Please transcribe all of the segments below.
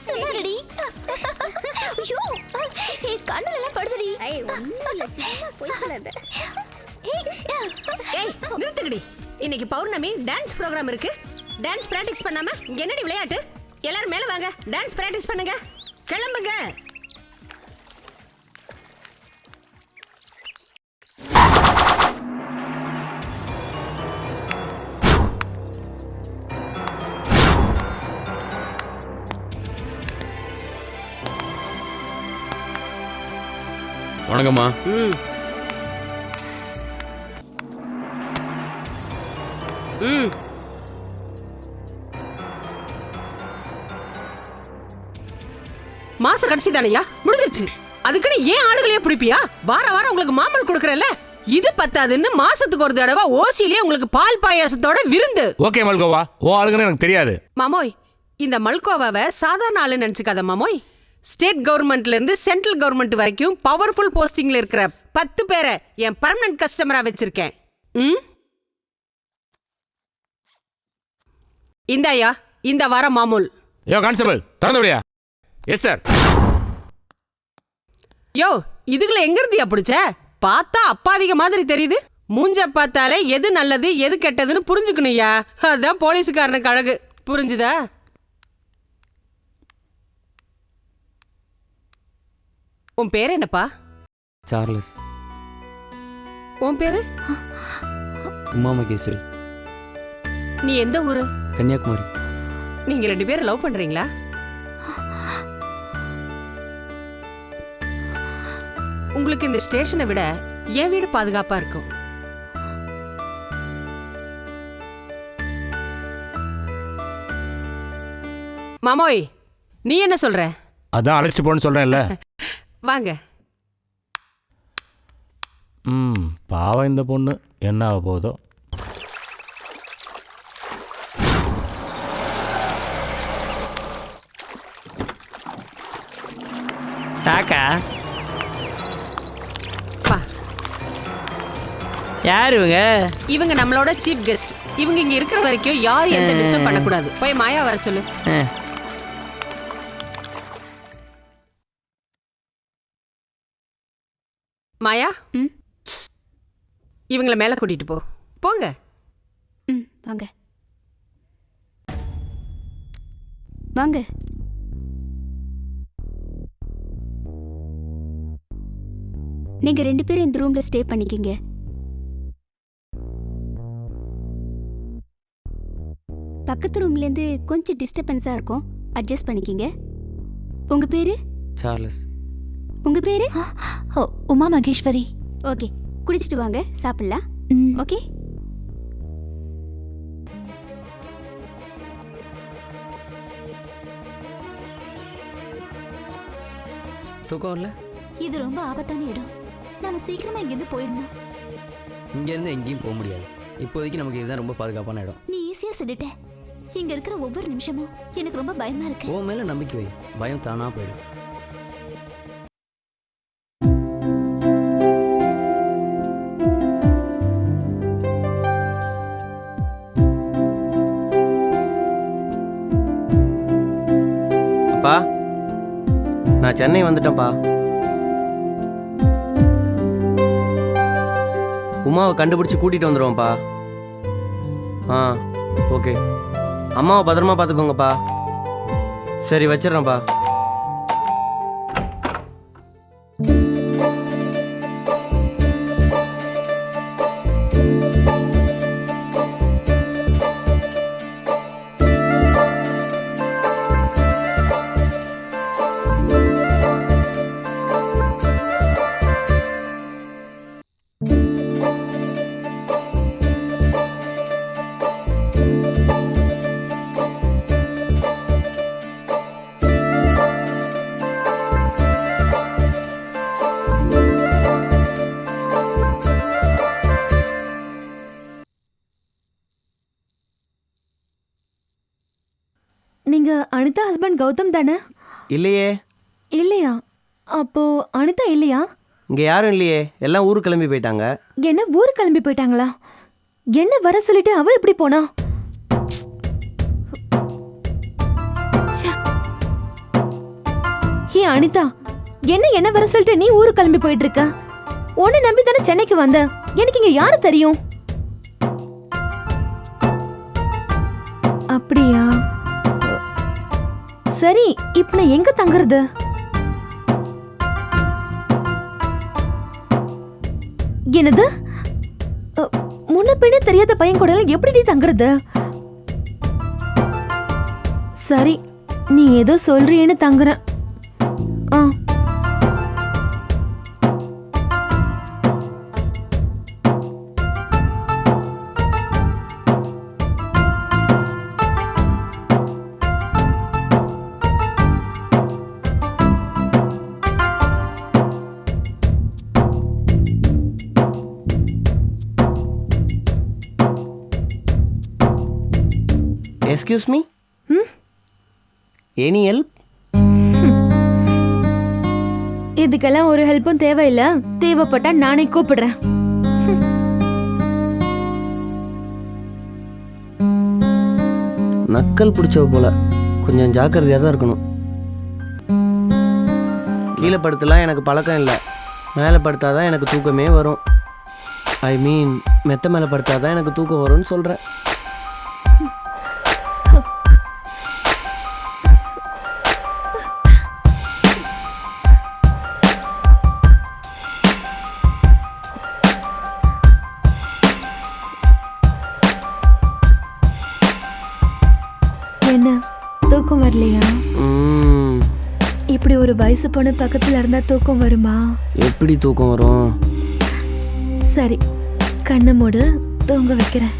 சும்மாடி. ஐயோ, ஏய் கண்ணுல எல்லாம் படுதுடி. ஏய் ஒண்ணும் இல்ல சும்மா போய் சொல்லாத. ஏய் நிறுத்துங்கடி. இன்னைக்கு பௌர்ணமி டான்ஸ் ப்ரோகிராம் இருக்கு. டான்ஸ் பிராக்டிஸ் பண்ணாம இங்க என்னடி விளையாட்டு? எல்லாரும் மேல வாங்க, டான்ஸ் பிராக்டிஸ் பண்ணுங்க. கிளம்புங்க. வணக்கம்மா. ம் ம் மாசம் கடைசி தானையா முடிஞ்சிருச்சு. அதுக்குன்னு ஏன் ஆளுகளையே பிடிப்பியா? வாரம் வாரம் உங்களுக்கு மாமல் கொடுக்கறல, இது பத்தாதுன்னு மாசத்துக்கு ஒரு தடவை ஓசியிலே உங்களுக்கு பால் பாயாசத்தோட விருந்து. ஓகே மல்கோவா, ஓ ஆளுங்கன்னு எனக்கு தெரியாது. மாமோய், இந்த மல்கோவாவை சாதாரண ஆளு நினைச்சுக்காத மாமோய். ஸ்டேட் கவர்மெண்ட்ல இருந்து சென்ட்ரல் கவர்மெண்ட் வரைக்கும் பவர்ஃபுல் போஸ்டிங்ல இருக்கிற 10 பேரை என் பர்மனன்ட் கஸ்டமரா வச்சிருக்கேன். இந்தாயா இந்த வாரம் மாமூல். யோ கான்ஸ்டபிள் திறந்து விடியா. Yes sir. யோ இதுக்குள்ள எங்க இருந்தியா பிடிச்ச? பார்த்தா அப்பாவிக மாதிரி தெரியுது. மூஞ்ச பார்த்தாலே எது நல்லது எது கெட்டதுன்னு புரிஞ்சுக்கணும்யா. அதான் போலீஸுக்காரனுக்கு அழகு. புரிஞ்சுதா? உன் பேர் என்னப்பா? சார்லஸ். உன் பேரு? உமா மகேஸ்வரி. நீ எந்த ஊரு? கன்னியாகுமரி. நீங்க 2 பேரும் லவ் பண்றீங்களா? உங்களுக்கு இந்த ஸ்டேஷனை விட என் வீடு பாதுகாப்பா இருக்கும். மாமோய் நீ என்ன சொல்ற? அதான் அழைச்சிட்டு போன்னு சொல்றேன்ல. வாங்க. பாவம் இந்த பொண்ணு என்ன ஆக போதோ. டாக்கா பா. யார் இவங்க? இவங்க நம்மளோட சீஃப் கெஸ்ட். இவங்க இங்க இருக்கிற வரைக்கும் யாரும் எந்த டிஸ்டர்ப் பண்ணக்கூடாது. போய் மாயா வர சொல்லு. மாயா, இவங்கள மேல கூட்டிட்டு போ. போங்க. வாங்க வாங்க. நீங்க 2 பேரும் இந்த ரூம்ல ஸ்டே பண்ணிக்கிங்க. பக்கத்து ரூம்ல இருந்து கொஞ்சம் டிஸ்டர்பன்ஸா இருக்கும், அட்ஜஸ்ட் பண்ணிக்கிங்க. உங்க பேரு? சார்லஸ். உங்க பேரு? உமா மகேஸ்வரி. ஓகே, குடிச்சிட்டு வாங்க, சாப்பிடலாம். ஓகே. தூக்கம் வரல? இது ரொம்ப ஆபத்தான இடம். நாம சீக்கிரமா இங்கிருந்து போயிடணும். இங்கேருந்து எங்கேயும் போக முடியாது. இப்போதைக்கு நமக்கு இதுதான் ரொம்ப பாதுகாப்பான இடம். நீ ஈஸியா சொல்லிட்ட. இங்க இருக்கிற ஒவ்வொரு நிமிஷமும் எனக்கு ரொம்ப பயமா இருக்கு. உன் மேல நம்பிக்கை வை, பயம் தானா போயிடும். அப்பா, நான் சென்னை வந்துட்டேன்ப்பா. உமாவை கண்டுபிடிச்சி கூட்டிகிட்டு வந்துடுவோம்ப்பா. ஓகே. அம்மாவை பத்திரமா பார்த்துக்கோங்கப்பா. சரி வச்சிடறேன்ப்பா. நீங்க அனிதா ஹஸ்பண்ட் கௌதம் தானே? இல்லையே. இல்லையா? அப்போ அனிதா இல்லையா? இங்கே யாரும் இல்லையே, எல்லாம் ஊருக்கு கிளம்பி போயிட்டாங்க. என்ன ஊருக்கு கிளம்பி போயிட்டாங்களா? என்ன வர சொல்லிட்டு அவ எப்படி போனா? அனிதா, என்ன வர சொல்லிட்டு நீ ஊருக்கு கிளம்பி போயிட்டு இருக்க? உன்னை நம்பி தானே சென்னைக்கு வந்த. எனக்கு இங்க யாரு தெரியும்? அப்படியா? சரி, இப்ப நான் எங்க தங்குறது? என்னது? முன்ன பின்ன தெரியாத பையன் கூட எப்படி தங்குறது? சரி, நீ ஏதோ சொல்றியேன்னு தங்குறேன். Excuse me, any help? இதுக்கெல்லாம் ஒரு ஹெல்ப்பும் தேவையில்லை. தேவைப்பட்டா நானே கூப்பிடுறேன். நக்கல் பிடிச்சவ போல, கொஞ்சம் ஜாக்கிரதையாக தான் இருக்கணும். கீழே படுத்தலாம் எனக்கு பழக்கம் இல்லை. மேலே படுத்தாதான் எனக்கு தூக்கமே வரும். ஐ மீன், மெத்த மேலே படுத்தாதான் எனக்கு தூக்கம் வரும்னு சொல்கிறேன். என்ன, தூக்கம் வரலையா? இப்படி ஒரு வயசு பொண்ணு பக்கத்துல இருந்தா தூக்கம் வருமா? எப்படி தூக்கம் வரும்? சரி, கண்ணை மூடு, தூங்க வைக்கிறேன்.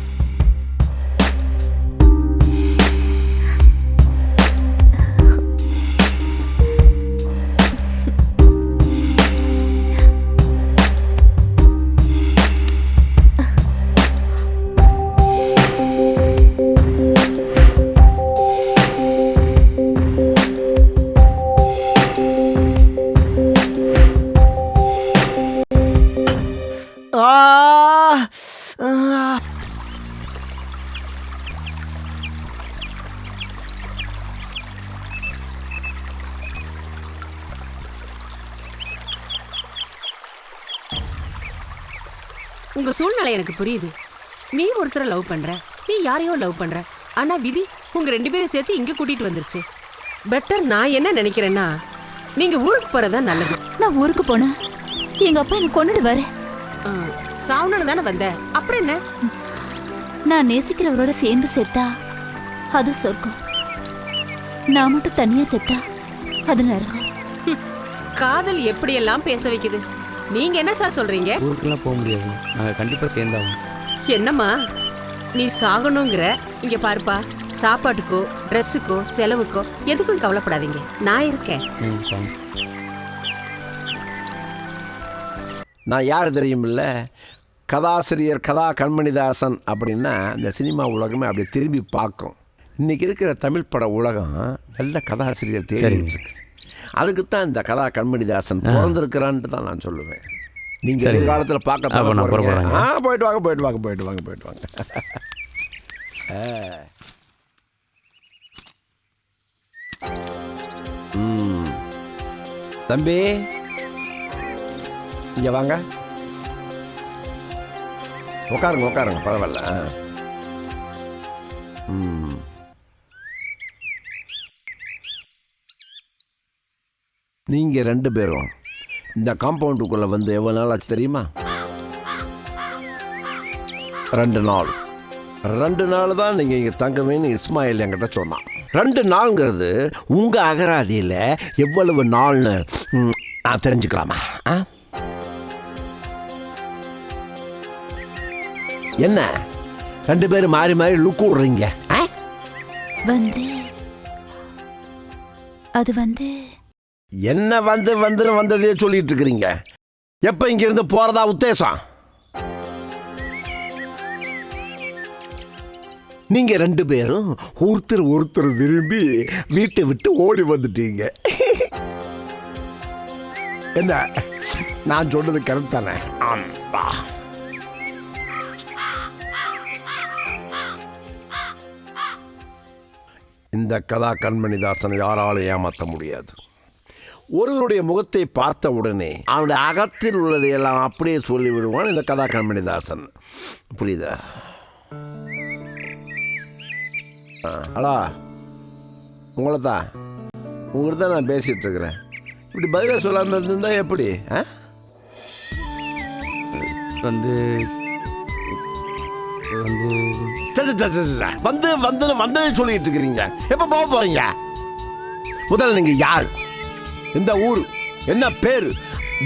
உங்க சூழ்நிலை எனக்கு புரியுது. நீ ஒருத்தரை லவ் பண்ற, நீ யாரையோ லவ் பண்ற. ஆனா விதி உங்க 2 பேரும் சேர்த்து இங்க கூட்டிட்டு வந்துருச்சு. பெட்டர் நான் என்ன நினைக்கிறேன்னா, நீங்க ஊருக்கு போறதா நல்லது. நான் ஊருக்கு போனேன், எங்க அப்பா என்ன கொன்னுடுவாரு. சாவனு தானே வந்த, அப்புறம் என்ன? நான் நேசிக்கிறவரோட சேர்ந்து செத்தா அது சொர்க்கம். நான் மட்டும் தனியா செத்தா அது நரகம். காதல் எப்படியெல்லாம் பேச வைக்குது. நீங்க என்ன சார் சொல்றீங்க? ஊருக்குலாம் போக முடியாது, நாங்கள் கண்டிப்பாக சேர்ந்தாகும். என்னம்மா நீ சாகணுங்கிற? இங்க பாருப்பா, சாப்பாட்டுக்கோ ட்ரெஸ்ஸுக்கோ செலவுக்கோ எதுக்கும் கவலைப்படாதீங்க, நான் இருக்கேன். தேங்க்ஸ். நான் யார் தெரியுமில்ல? கதாசிரியர் கதா கண்மணிதாசன். அப்படின்னா இந்த சினிமா உலகமே அப்படி திரும்பி பார்க்கும். இன்றைக்கி இருக்கிற தமிழ் பட உலகம் நல்ல கதாசிரியர் தேடிட்டு இருக்குது. அதுக்கு தான் இந்த கதா கண்மணிதாசன் பிறந்திருக்கிறான்ட்டு தான் நான் சொல்லுவேன். நீங்கள் எதிர்காலத்தில் பார்க்க போயிட்டு வாங்க போயிட்டு வாங்க போயிட்டு வாங்க போயிட்டு வாங்க. தம்பி இங்கே வாங்க, உட்காருங்க உட்காருங்க, பரவாயில்ல. நீங்கள் 2 பேரும் இந்த காம்பவுண்டுக்குள்ளே வந்து எவ்வளோ நாள் ஆச்சு தெரியுமா? 2 நாள். 2 நாள் தான் நீங்கள் இங்கே தங்குவேன்னு இஸ்மாயில் என்கிட்ட சொன்னான். 2 நாளுங்கிறது உங்கள் அகராதியில் எவ்வளவு நாள்னு நான் தெரிஞ்சுக்கலாமா? என்ன 2 பேரும் மாறி மாறி லுக்கு விடுறீங்க? என்ன வந்ததே சொல்லிட்டு இருக்கிறீங்க? எப்ப இங்க இருந்து போறதா உத்தேசம்? நீங்க 2 பேரும் ஒருத்தர் விரும்பி வீட்டை விட்டு ஓடி வந்துட்டீங்க. என்ன நான் சொன்னது கரெக்ட் தானே? ஆமா. இந்த கதா கண்மணிதாசனை யாராலும் ஏமாற்ற முடியாது. ஒருவருடைய முகத்தை பார்த்த உடனே அவனுடைய அகத்தில் உள்ளதை எல்லாம் அப்படியே சொல்லிவிடுவான் இந்த கதா கண்மணிதாசன். புரியுதா? ஹலோ, உங்களை தான் உங்கள்கிட்ட தான் நான் பேசிகிட்டு இருக்கிறேன். இப்படி பதிலாக சொல்லாமல் இருந்திருந்தா எப்படி? வந்து வந்ததே சொல்லிட்டு இருக்கிறீங்க. எப்போ போக போறீங்க? முதல்ல நீங்க யார், இந்த ஊர் என்ன பேரு,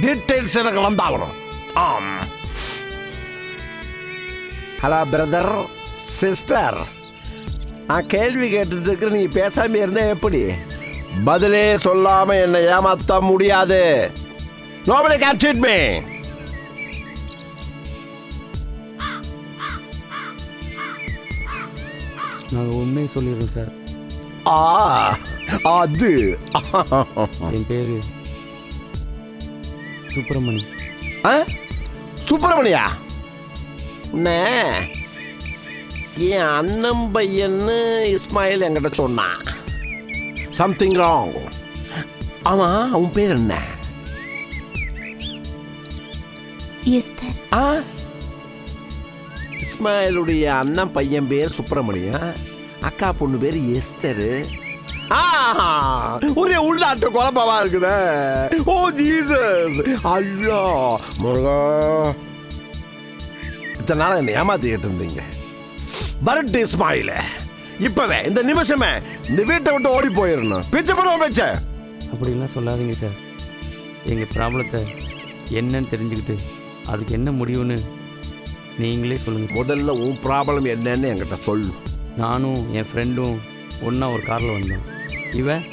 டீட்டெயில்ஸ் எனக்கு வந்தாகணும். ஹலோ பிரதர், சிஸ்டர், நான் கேள்வி கேட்டுட்டு இருக்கிற, நீ பேசாம இருந்தா எப்படி? பதிலே சொல்லாம என்னை ஏமாத்த முடியாது. Nobody can cheat me. நாங்கள் உண்மையை சொல்லிடுறோம் சார். அது என் பேர் சுப்பிரமணி. சுப்பிரமணியா? என் அண்ணன் பையன்னு இஸ்மாயில் என்கிட்ட சொன்னான். Something wrong. ஆமா, உன் பேர் என்ன? எஸ்தர். இஸ்மாயிலுடைய அண்ணன் பையன் பேர் சுப்பிரமணியா, அக்கா பொண்ணு பேர் எஸ்தர். ஒரே உள்நாட்டு குழப்பமா இருக்குதே. ஓ ஜீசஸ், ஐயோ முருகா, இத்தனை நாள் என்ன ஏமாத்திக்கிட்டு இருந்தீங்க. வரட்டு இஸ்மாயில, இப்பவே இந்த நிமிஷமே இந்த வீட்டை விட்டு ஓடி போயிடணும். பிச்சை பண்ணுவோம் பிச்சை. அப்படிலாம் சொல்லாதீங்க சார். எங்கள் ப்ராப்ளத்தை என்னன்னு தெரிஞ்சுக்கிட்டு அதுக்கு என்ன முடிவுன்னு நீங்களே சொல்லுங்கள். முதல்ல உன் ப்ராப்ளம் என்னன்னு என்கிட்ட சொல்லு. நானும் என் ஃப்ரெண்டும் ஒன்றா ஒரு காரில் வந்தோம். இவன்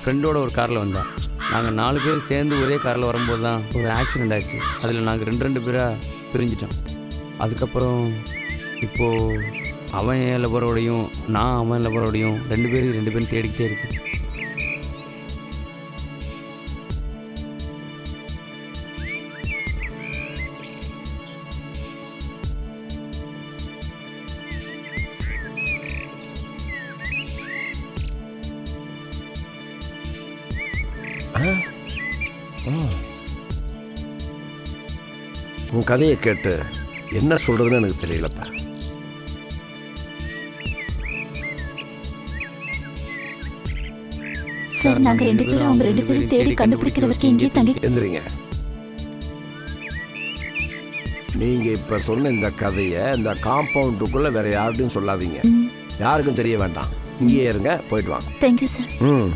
ஃப்ரெண்டோட ஒரு காரில் வந்தான். நாங்கள் 4 பேர் சேர்ந்து ஒரே காரில் வரும்போது தான் ஒரு ஆக்சிடெண்ட் ஆச்சு. அதில் நாங்கள் 2 பேராக பிரிஞ்சிட்டோம். அதுக்கப்புறம் இப்போது அவன் என் லவரோடையும் நான் அவன் லவரோடையும் 2 பேரும் தேடிக்கிட்டே இருக்கேன். உன் கதையை கேட்டு என்ன சொல்றதுன்னு எனக்கு தெரியலப்பா. சார், நாங்க 2 பேரும் அவங்க 2 பேரும் தேடி கண்டுபிடிக்கிற வரைக்கும் இங்கே தங்கி. எந்திரிங்க. நீங்க இப்ப சொன்ன இந்த கதையை இந்த காம்பவுண்டுக்குள்ள வேற யார்கிட்டையும் சொல்லாதீங்க. யாருக்கும் தெரிய வேண்டாம். இங்கேயே இருங்க, போயிட்டு வாங்க. Thank you sir. ம்